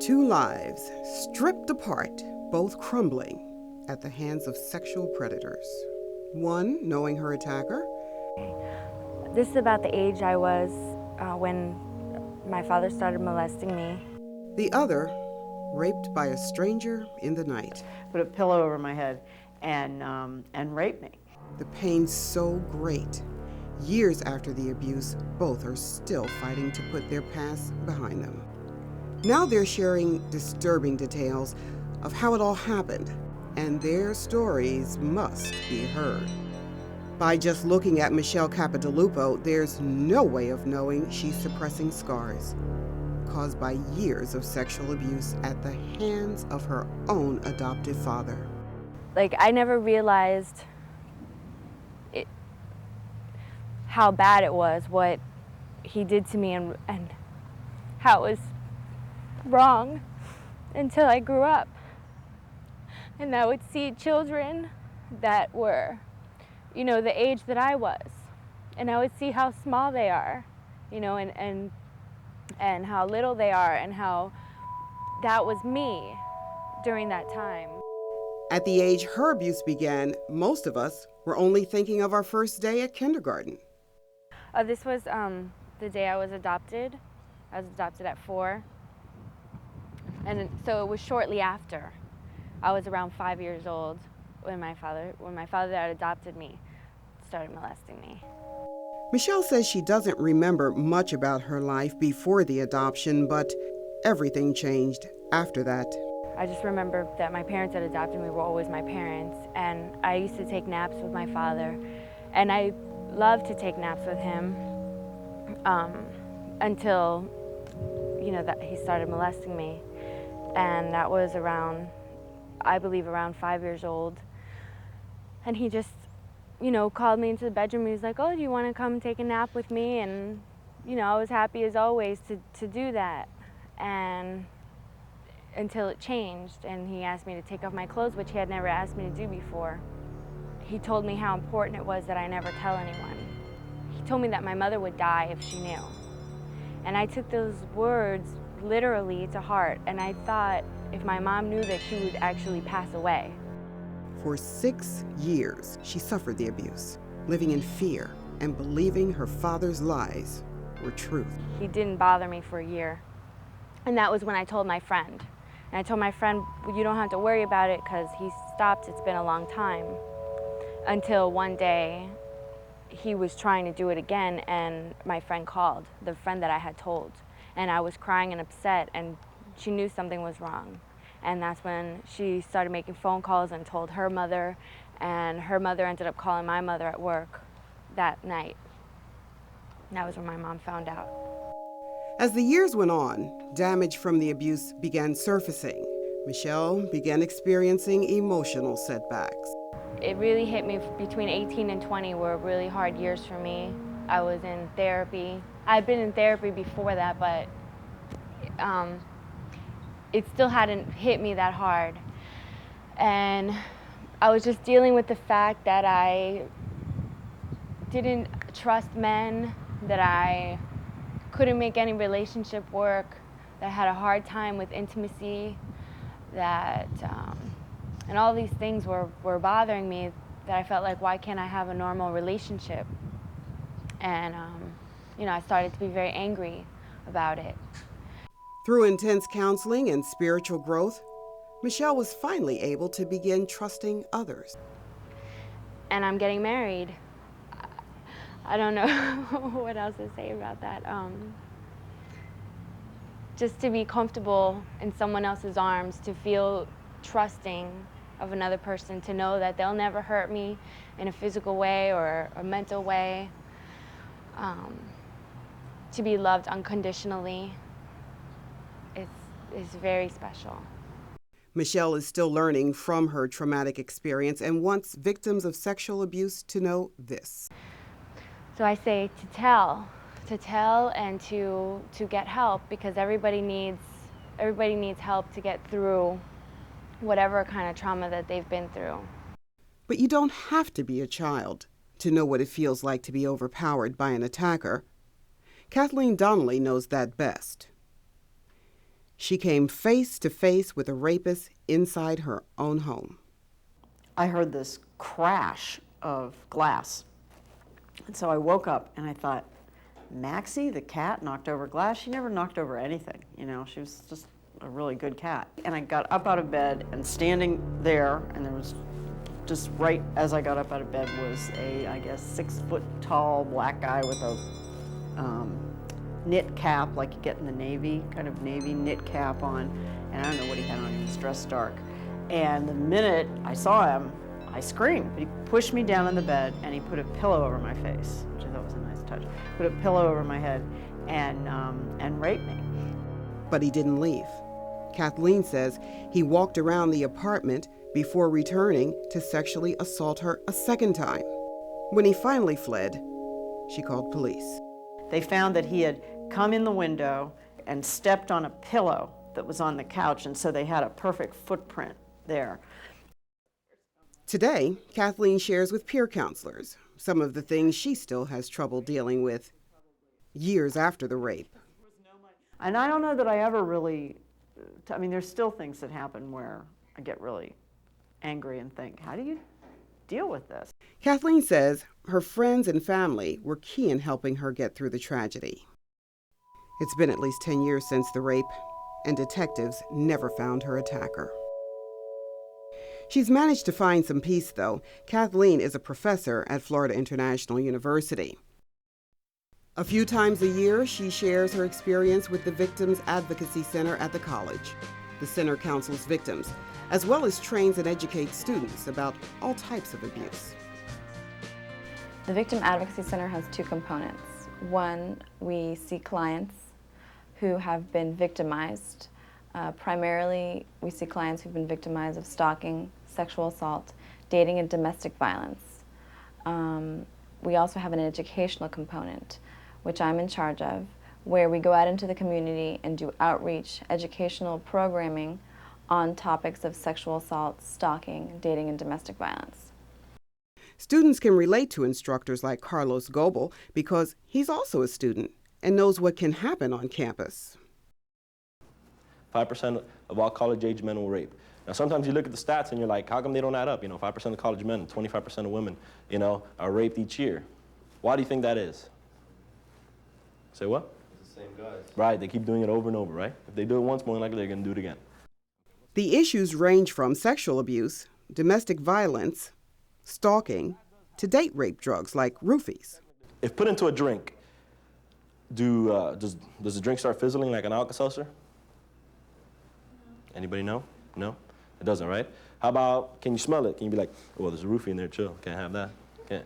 Two lives stripped apart, both crumbling at the hands of sexual predators. One knowing her attacker. This is about the age I was when my father started molesting me. The other raped by a stranger in the night. Put a pillow over my head and raped me. The pain so great. Years after the abuse, both are still fighting to put their past behind them. Now they're sharing disturbing details of how it all happened, and their stories must be heard. By just looking at Michelle Capodalupo, there's no way of knowing she's suppressing scars caused by years of sexual abuse at the hands of her own adoptive father. I never realized how bad it was, what he did to me, and how it was wrong until I grew up. And I would see children that were, the age that I was. And I would see how small they are, and how little they are, and how that was me during that time. At the age her abuse began, most of us were only thinking of our first day at kindergarten. This was the day I was adopted. I was adopted at 4. And so it was shortly after. I was around 5 years old when my father that adopted me started molesting me. Michelle says she doesn't remember much about her life before the adoption, but everything changed after that. I just remember that my parents that adopted me were always my parents, and I used to take naps with my father, and I loved to take naps with him until, that he started molesting me. And that was around 5 years old. And he just, called me into the bedroom. He was like, "Oh, do you want to come take a nap with me?" And, I was happy as always to do that. And until it changed, and he asked me to take off my clothes, which he had never asked me to do before. He told me how important it was that I never tell anyone. He told me that my mother would die if she knew. And I took those words literally to heart, and I thought if my mom knew that she would actually pass away. For 6 years, she suffered the abuse, living in fear and believing her father's lies were truth. He didn't bother me for a year. And that was when I told my friend. And I told my friend, "Well, you don't have to worry about it because he stopped. It's been a long time." Until one day, he was trying to do it again, and my friend called, the friend that I had told. And I was crying and upset, and she knew something was wrong. And that's when she started making phone calls and told her mother, and her mother ended up calling my mother at work that night. And that was when my mom found out. As the years went on, damage from the abuse began surfacing. Michelle began experiencing emotional setbacks. It really hit me between 18 and 20 were really hard years for me. I was in therapy. I'd been in therapy before that, but it still hadn't hit me that hard. And I was just dealing with the fact that I didn't trust men, that I couldn't make any relationship work, that I had a hard time with intimacy, that, and all these things were bothering me, that I felt like, why can't I have a normal relationship? And, I started to be very angry about it. Through intense counseling and spiritual growth, Michelle was finally able to begin trusting others. And I'm getting married. I don't know what else to say about that. Just to be comfortable in someone else's arms, to feel trusting of another person, to know that they'll never hurt me in a physical way or a mental way. To be loved unconditionally is very special. Michelle is still learning from her traumatic experience and wants victims of sexual abuse to know this. So I say to tell and to get help, because everybody needs help to get through whatever kind of trauma that they've been through. But you don't have to be a child to know what it feels like to be overpowered by an attacker. Kathleen Donnelly knows that best. she came face to face with a rapist inside her own home. I heard this crash of glass. And so I woke up and I thought, Maxie, the cat, knocked over glass. She never knocked over anything, you know. She was just a really good cat. And I got up out of bed, and standing there, and there was just right as I got up out of bed was a, I guess, 6-foot-tall black guy with a knit cap like you get in the Navy, kind of Navy knit cap on. And I don't know what he had on, he was dressed dark. And the minute I saw him, I screamed. But he pushed me down on the bed and he put a pillow over my face, which I thought was a nice touch. Put a pillow over my head and raped me. But he didn't leave. Kathleen says he walked around the apartment before returning to sexually assault her a second time. When he finally fled, she called police. They found that he had come in the window and stepped on a pillow that was on the couch, and so they had a perfect footprint there. Today, Kathleen shares with peer counselors some of the things she still has trouble dealing with years after the rape. And I don't know that I ever really, I mean, there's still things that happen where I get really angry and think, how do you deal with this? Kathleen says her friends and family were key in helping her get through the tragedy. It's been at least 10 years since the rape, and detectives never found her attacker. She's managed to find some peace, though. Kathleen is a professor at Florida International University. A few times a year, she shares her experience with the Victims Advocacy Center at the college. The center counsels victims, as well as trains and educates students about all types of abuse. The Victim Advocacy Center has two components. One, we see clients who have been victimized. Primarily, we see clients who've been victimized of stalking, sexual assault, dating, and domestic violence. We also have an educational component, which I'm in charge of, where we go out into the community and do outreach, educational programming on topics of sexual assault, stalking, dating, and domestic violence. Students can relate to instructors like Carlos Goebel because he's also a student and knows what can happen on campus. 5% of all college-age men will rape. Now, sometimes you look at the stats and you're like, how come they don't add up? 5% of college men, 25% of women, are raped each year. Why do you think that is? Say what? It's the same guys. Right, they keep doing it over and over, right? If they do it once, more than likely they're going to do it again. The issues range from sexual abuse, domestic violence, stalking, to date rape drugs like roofies. If put into a drink, does the drink start fizzling like an Alka-Seltzer? Anybody know? No? It doesn't, right? How about, can you smell it? Can you be like, oh, there's a roofie in there, chill, can't have that?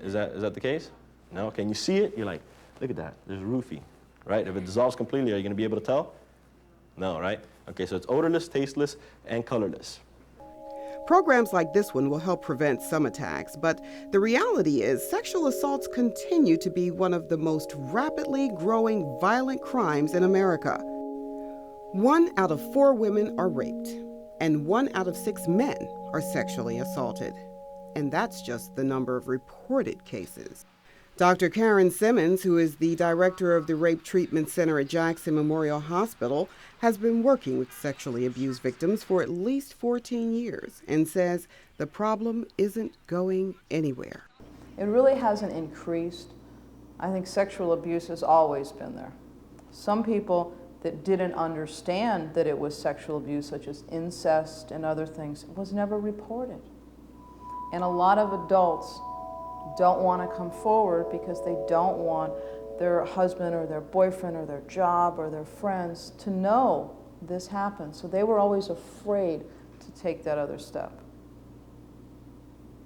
Is that the case? No? Can you see it? You're like, look at that, there's a roofie, right? If it dissolves completely, are you gonna be able to tell? No, right? Okay, so it's odorless, tasteless, and colorless. Programs like this one will help prevent some attacks, but the reality is sexual assaults continue to be one of the most rapidly growing violent crimes in America. 1 out of 4 women are raped, and 1 out of 6 men are sexually assaulted. And that's just the number of reported cases. Dr. Karen Simmons, who is the director of the Rape Treatment Center at Jackson Memorial Hospital, has been working with sexually abused victims for at least 14 years and says the problem isn't going anywhere. It really hasn't increased. I think sexual abuse has always been there. Some people that didn't understand that it was sexual abuse, such as incest and other things, it was never reported. And a lot of adults don't want to come forward because they don't want their husband or their boyfriend or their job or their friends to know this happened. So they were always afraid to take that other step.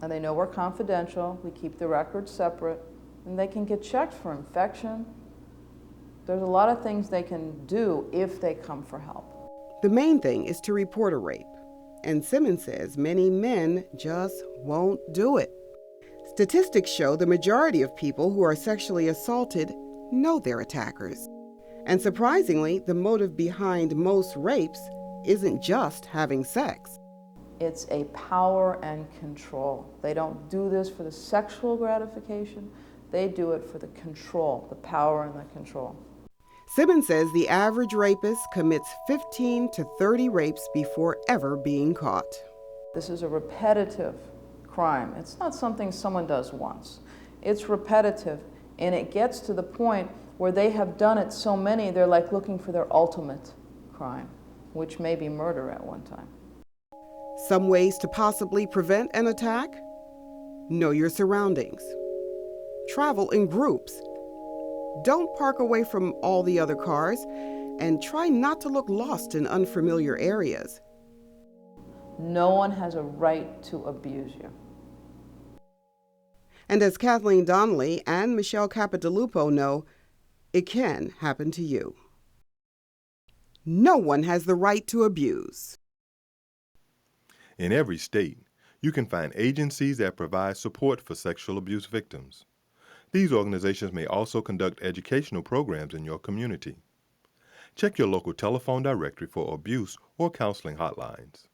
And they know we're confidential, we keep the records separate, and they can get checked for infection. There's a lot of things they can do if they come for help. The main thing is to report a rape. And Simmons says many men just won't do it. Statistics show the majority of people who are sexually assaulted know their attackers. And surprisingly, the motive behind most rapes isn't just having sex. It's a power and control. They don't do this for the sexual gratification. They do it for the control, the power and the control. Simmons says the average rapist commits 15 to 30 rapes before ever being caught. This is a repetitive crime. It's not something someone does once. It's repetitive, and it gets to the point where they have done it so many, they're like looking for their ultimate crime, which may be murder at one time. Some ways to possibly prevent an attack? Know your surroundings. Travel in groups. Don't park away from all the other cars, and try not to look lost in unfamiliar areas. No one has a right to abuse you. And as Kathleen Donnelly and Michelle Capodalupo know, it can happen to you. No one has the right to abuse. In every state, you can find agencies that provide support for sexual abuse victims. These organizations may also conduct educational programs in your community. Check your local telephone directory for abuse or counseling hotlines.